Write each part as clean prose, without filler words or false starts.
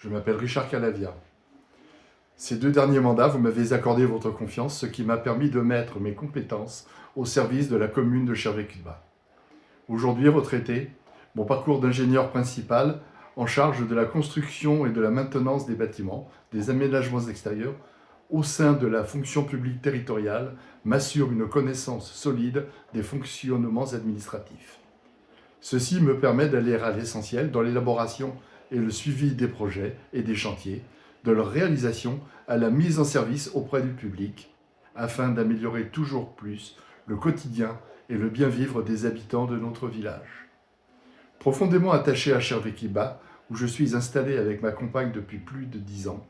Je m'appelle Richard Calavia. Ces 2 derniers mandats, vous m'avez accordé votre confiance, ce qui m'a permis de mettre mes compétences au service de la commune de Chervé-Cuba. Aujourd'hui retraité, mon parcours d'ingénieur principal en charge de la construction et de la maintenance des bâtiments, des aménagements extérieurs, au sein de la fonction publique territoriale, m'assure une connaissance solide des fonctionnements administratifs. Ceci me permet d'aller à l'essentiel dans l'élaboration et le suivi des projets et des chantiers, de leur réalisation à la mise en service auprès du public, afin d'améliorer toujours plus le quotidien et le bien-vivre des habitants de notre village. Profondément attaché à Chervé-Cuba, où je suis installé avec ma compagne depuis plus de 10 ans,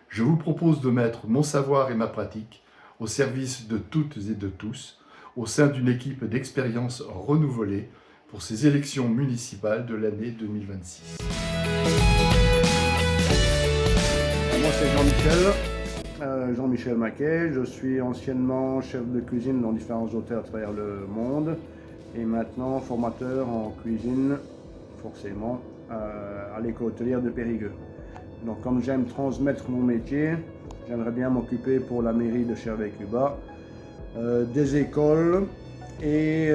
je vous propose de mettre mon savoir et ma pratique au service de toutes et de tous, au sein d'une équipe d'expérience renouvelée pour ces élections municipales de l'année 2026. Moi c'est Jean-Michel Maquet, je suis anciennement chef de cuisine dans différents hôtels à travers le monde et maintenant formateur en cuisine, forcément, à l'école hôtelière de Périgueux. Donc comme j'aime transmettre mon métier, j'aimerais bien m'occuper pour la mairie de Chervé-Cuba des écoles et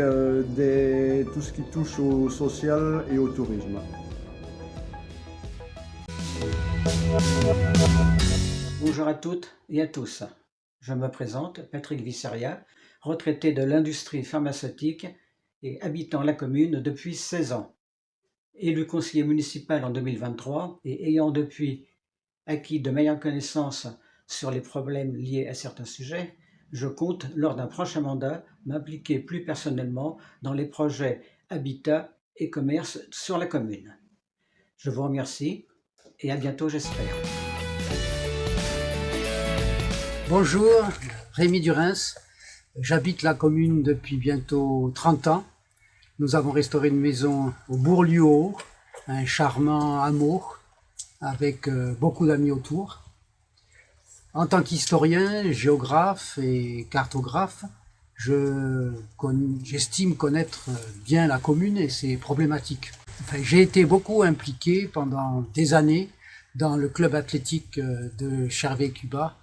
tout ce qui touche au social et au tourisme. Bonjour à toutes et à tous. Je me présente, Patrick Visseria, retraité de l'industrie pharmaceutique et habitant la commune depuis 16 ans. Élu conseiller municipal en 2023 et ayant depuis acquis de meilleures connaissances sur les problèmes liés à certains sujets, je compte, lors d'un prochain mandat, m'impliquer plus personnellement dans les projets habitat et commerce sur la commune. Je vous remercie et à bientôt, j'espère. Bonjour, Rémi Durins. J'habite la commune depuis bientôt 30 ans. Nous avons restauré une maison au Bourg-Luau, un charmant hameau avec beaucoup d'amis autour. En tant qu'historien, géographe et cartographe, j'estime connaître bien la commune et ses problématiques. J'ai été beaucoup impliqué pendant des années dans le club athlétique de Chervé-Cuba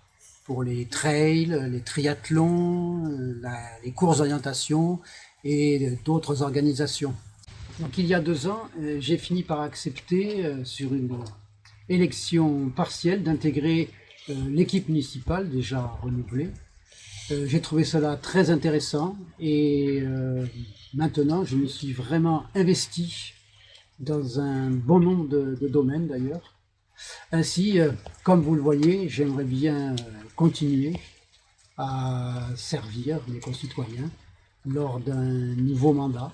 pour les trails, les triathlons, les courses d'orientation et d'autres organisations. Donc il y a 2 ans, j'ai fini par accepter sur une élection partielle d'intégrer l'équipe municipale déjà renouvelée. J'ai trouvé cela très intéressant et maintenant je me suis vraiment investi dans un bon nombre de domaines d'ailleurs. Ainsi, comme vous le voyez, j'aimerais bien continuer à servir mes concitoyens lors d'un nouveau mandat.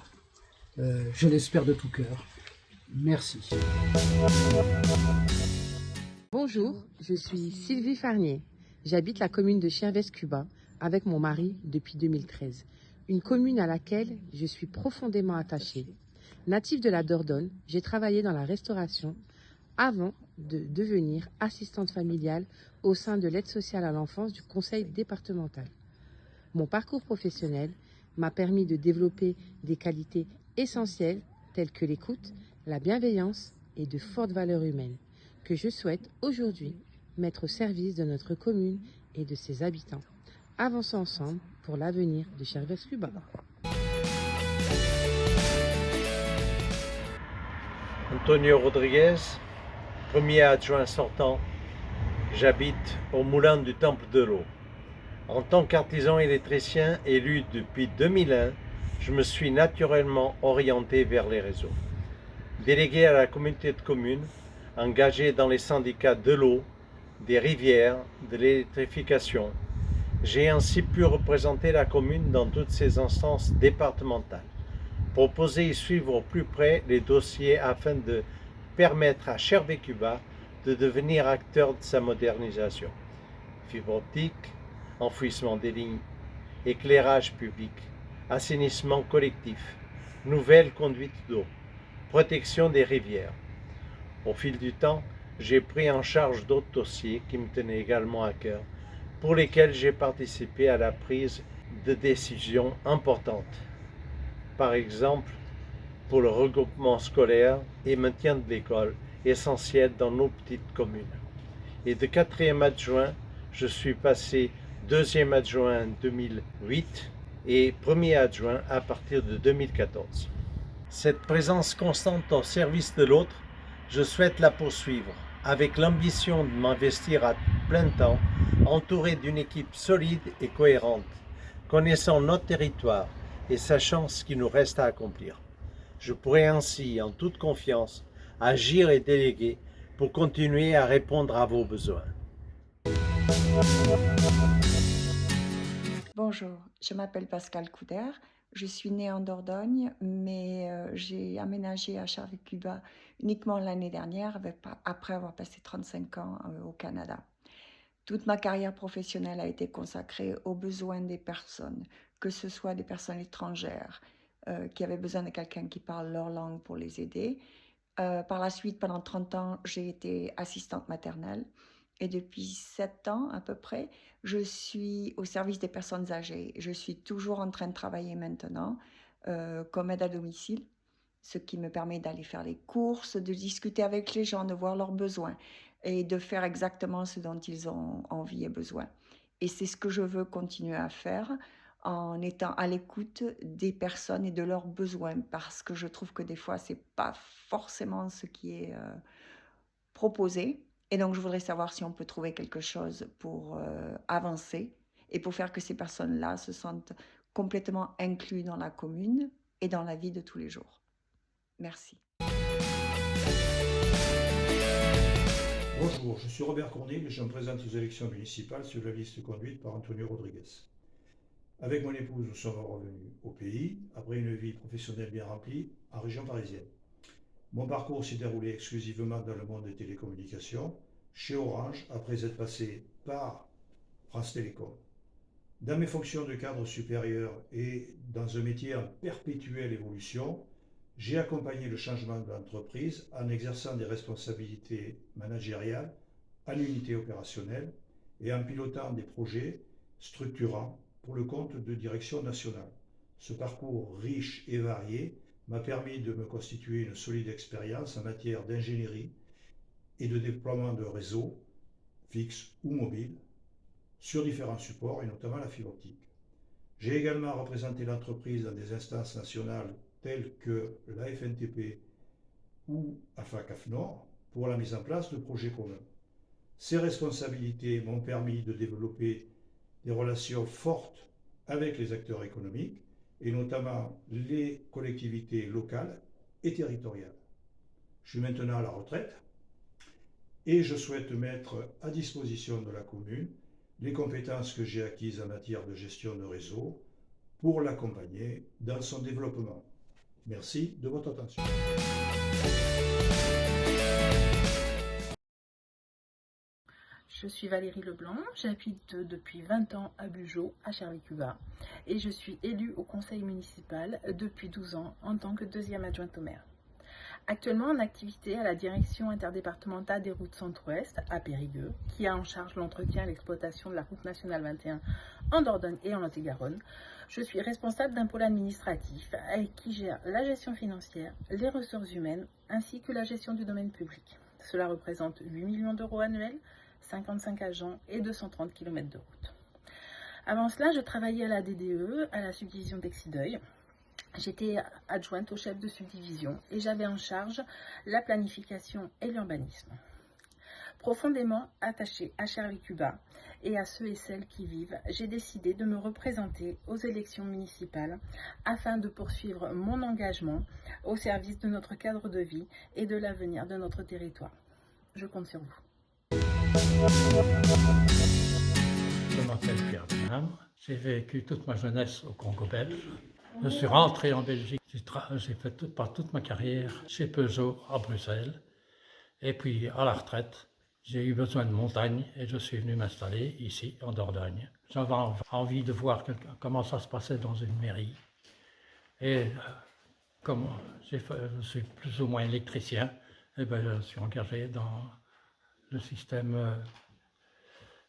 Je l'espère de tout cœur. Merci. Bonjour, je suis Sylvie Farnier. J'habite la commune de Chervé-Cuba avec mon mari depuis 2013. Une commune à laquelle je suis profondément attachée. Native de la Dordogne, j'ai travaillé dans la restauration avant de devenir assistante familiale au sein de l'aide sociale à l'enfance du conseil départemental. Mon parcours professionnel m'a permis de développer des qualités essentielles telles que l'écoute, la bienveillance et de fortes valeurs humaines que je souhaite aujourd'hui mettre au service de notre commune et de ses habitants. Avançons ensemble pour l'avenir de Chervé-Cuba. Antonio Rodriguez, premier adjoint sortant, j'habite au Moulin du Temple de l'Eau. En tant qu'artisan électricien élu depuis 2001, je me suis naturellement orienté vers les réseaux. Délégué à la communauté de communes, engagé dans les syndicats de l'eau, des rivières, de l'électrification, j'ai ainsi pu représenter la commune dans toutes ses instances départementales, proposer et suivre au plus près les dossiers afin de permettre à Chervé-Cuba de devenir acteur de sa modernisation. Fibre optique, enfouissement des lignes, éclairage public, assainissement collectif, nouvelles conduites d'eau, protection des rivières. Au fil du temps, j'ai pris en charge d'autres dossiers qui me tenaient également à cœur, pour lesquels j'ai participé à la prise de décisions importantes. Par exemple, pour le regroupement scolaire et maintien de l'école essentiels dans nos petites communes. Et de 4e adjoint, je suis passé 2e adjoint en 2008 et 1er adjoint à partir de 2014. Cette présence constante au service de l'autre, je souhaite la poursuivre avec l'ambition de m'investir à plein temps, entouré d'une équipe solide et cohérente, connaissant notre territoire et sachant ce qu'il nous reste à accomplir. Je pourrai ainsi, en toute confiance, agir et déléguer pour continuer à répondre à vos besoins. Bonjour, je m'appelle Pascal Couder, je suis née en Dordogne, mais j'ai aménagé à Charles-Cuba uniquement l'année dernière, après avoir passé 35 ans au Canada. Toute ma carrière professionnelle a été consacrée aux besoins des personnes, que ce soit des personnes étrangères qui avaient besoin de quelqu'un qui parle leur langue pour les aider. Par la suite, pendant 30 ans, j'ai été assistante maternelle. Et depuis 7 ans à peu près, je suis au service des personnes âgées. Je suis toujours en train de travailler maintenant comme aide à domicile, ce qui me permet d'aller faire les courses, de discuter avec les gens, de voir leurs besoins et de faire exactement ce dont ils ont envie et besoin. Et c'est ce que je veux continuer à faire en étant à l'écoute des personnes et de leurs besoins, parce que je trouve que des fois, ce n'est pas forcément ce qui est proposé. Et donc, je voudrais savoir si on peut trouver quelque chose pour avancer et pour faire que ces personnes-là se sentent complètement incluses dans la commune et dans la vie de tous les jours. Merci. Bonjour, je suis Robert Cornille et je me présente aux élections municipales sur la liste conduite par Antonio Rodriguez. Avec mon épouse, nous sommes revenus au pays après une vie professionnelle bien remplie en région parisienne. Mon parcours s'est déroulé exclusivement dans le monde des télécommunications, chez Orange, après être passé par France Télécom. Dans mes fonctions de cadre supérieur et dans un métier en perpétuelle évolution, j'ai accompagné le changement de l'entreprise en exerçant des responsabilités managériales en unité opérationnelle et en pilotant des projets structurants pour le compte de direction nationale. Ce parcours riche et varié m'a permis de me constituer une solide expérience en matière d'ingénierie et de déploiement de réseaux, fixes ou mobiles, sur différents supports et notamment la fibre optique. J'ai également représenté l'entreprise dans des instances nationales telles que la FNTP ou AFAC-AFNOR pour la mise en place de projets communs. Ces responsabilités m'ont permis de développer des relations fortes avec les acteurs économiques et notamment les collectivités locales et territoriales. Je suis maintenant à la retraite et je souhaite mettre à disposition de la commune les compétences que j'ai acquises en matière de gestion de réseau pour l'accompagner dans son développement. Merci de votre attention. Je suis Valérie Leblanc, j'habite depuis 20 ans à Bugeaud, à Charles-Cuba, et je suis élue au conseil municipal depuis 12 ans en tant que 2e adjointe au maire. Actuellement en activité à la direction interdépartementale des routes centre-ouest à Périgueux, qui a en charge l'entretien et l'exploitation de la route nationale 21 en Dordogne et en Lot-et-Garonne. Je suis responsable d'un pôle administratif qui gère la gestion financière, les ressources humaines ainsi que la gestion du domaine public. Cela représente 8 millions d'euros annuels, 55 agents et 230 km de route. Avant cela, je travaillais à la DDE, à la subdivision d'Exideuil. J'étais adjointe au chef de subdivision et j'avais en charge la planification et l'urbanisme. Profondément attachée à Charles-Cuba et à ceux et celles qui vivent, j'ai décidé de me représenter aux élections municipales afin de poursuivre mon engagement au service de notre cadre de vie et de l'avenir de notre territoire. Je compte sur vous. Je m'appelle Pierre Benham, j'ai vécu toute ma jeunesse au Congo belge. Je suis rentré en Belgique, j'ai fait toute ma carrière chez Peugeot à Bruxelles. Et puis à la retraite, j'ai eu besoin de montagne et je suis venu m'installer ici en Dordogne. J'avais envie de voir comment ça se passait dans une mairie. Et comme je suis plus ou moins électricien, et je suis engagé dans le système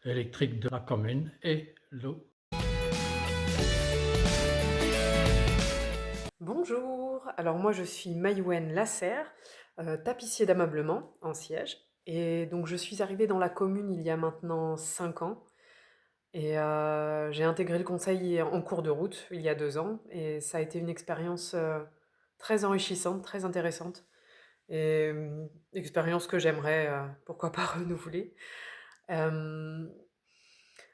électrique de la commune et l'eau. Bonjour, alors moi je suis Maïwen Lasserre, tapissier d'ameublement en siège. Et donc je suis arrivée dans la commune il y a maintenant 5 ans et j'ai intégré le conseil en cours de route il y a 2 ans et ça a été une expérience, très enrichissante, très intéressante et expérience que j'aimerais, pourquoi pas renouveler. Hem,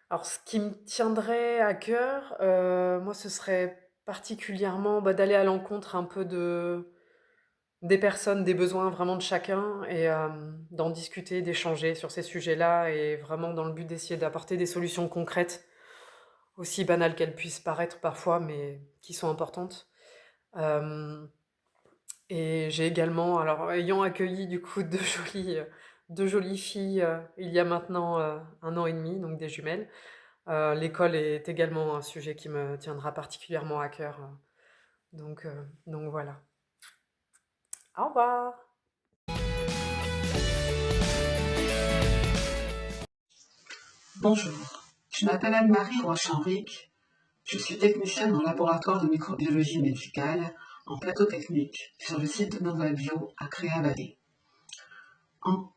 alors ce qui me tiendrait à cœur, moi ce serait particulièrement, d'aller à l'encontre un peu des personnes, des besoins vraiment de chacun et d'en discuter, d'échanger sur ces sujets-là et vraiment dans le but d'essayer d'apporter des solutions concrètes, aussi banales qu'elles puissent paraître parfois, mais qui sont importantes. Hem et j'ai également alors ayant accueilli du coup 2 jolies filles, il y a maintenant, 1 an et demi, donc des jumelles, l'école est également un sujet qui me tiendra particulièrement à cœur, donc voilà. Au revoir. Bonjour, je m'appelle Anne-Marie Roche-Henrique. Je suis technicienne en laboratoire de microbiologie médicale en plateau technique sur le site de Novabio à Créa-Vallée.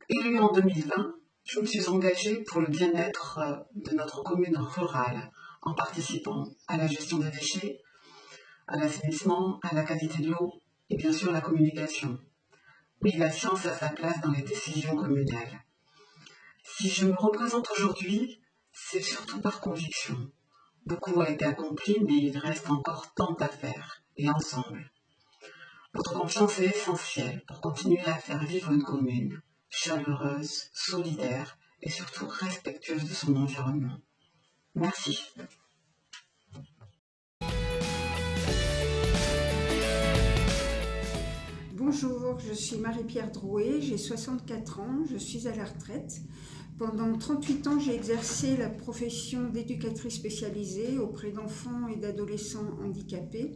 Élue en 2020, je me suis engagée pour le bien-être de notre commune rurale en participant à la gestion des déchets, à l'assainissement, à la qualité de l'eau et bien sûr la communication. Oui, la science a sa place dans les décisions communales. Si je me représente aujourd'hui, c'est surtout par conviction. Beaucoup a été accompli, mais il reste encore tant à faire, et ensemble. Votre confiance est essentielle pour continuer à faire vivre une commune chaleureuse, solidaire et surtout respectueuse de son environnement. Merci. Bonjour, je suis Marie-Pierre Drouet, j'ai 64 ans, je suis à la retraite. Pendant 38 ans, j'ai exercé la profession d'éducatrice spécialisée auprès d'enfants et d'adolescents handicapés.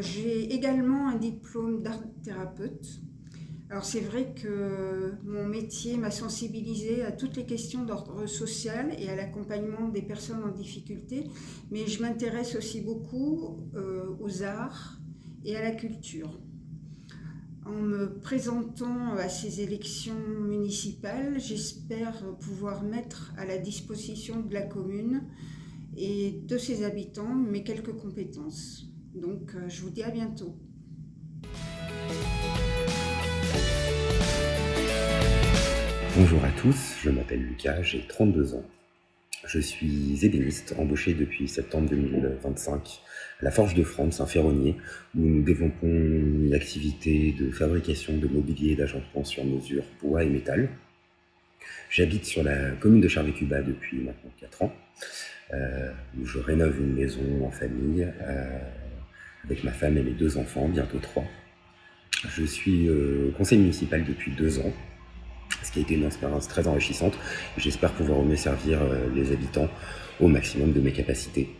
J'ai également un diplôme d'art-thérapeute. Alors c'est vrai que mon métier m'a sensibilisée à toutes les questions d'ordre social et à l'accompagnement des personnes en difficulté, mais je m'intéresse aussi beaucoup aux arts et à la culture. En me présentant à ces élections municipales, j'espère pouvoir mettre à la disposition de la commune et de ses habitants mes quelques compétences. Donc je vous dis à bientôt. Bonjour à tous, je m'appelle Lucas, j'ai 32 ans. Je suis ébéniste, embauché depuis septembre 2025 à la Forge de France, un ferronnier, où nous développons une activité de fabrication de mobilier et d'agencement sur mesure bois et métal. J'habite sur la commune de Charvet-Cubat depuis maintenant 4 ans, où je rénove une maison en famille avec ma femme et mes 2 enfants, bientôt 3. Je suis conseiller municipal depuis 2 ans. Ce qui a été une expérience très enrichissante. J'espère pouvoir mieux servir les habitants au maximum de mes capacités.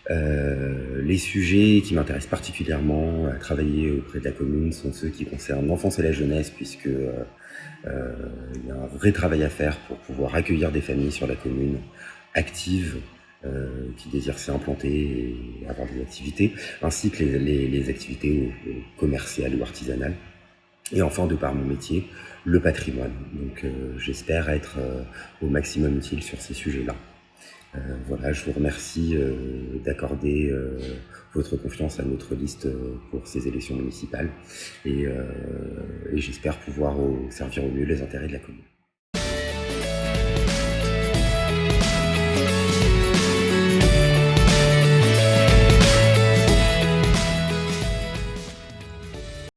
Les sujets qui m'intéressent particulièrement à travailler auprès de la commune sont ceux qui concernent l'enfance et la jeunesse, puisque il y a un vrai travail à faire pour pouvoir accueillir des familles sur la commune actives qui désirent s'implanter et avoir des activités, ainsi que les activités commerciales ou artisanales. Et enfin, de par mon métier, le patrimoine. Donc j'espère être au maximum utile sur ces sujets-là. Voilà, je vous remercie d'accorder votre confiance à notre liste pour ces élections municipales et j'espère pouvoir servir au mieux les intérêts de la commune.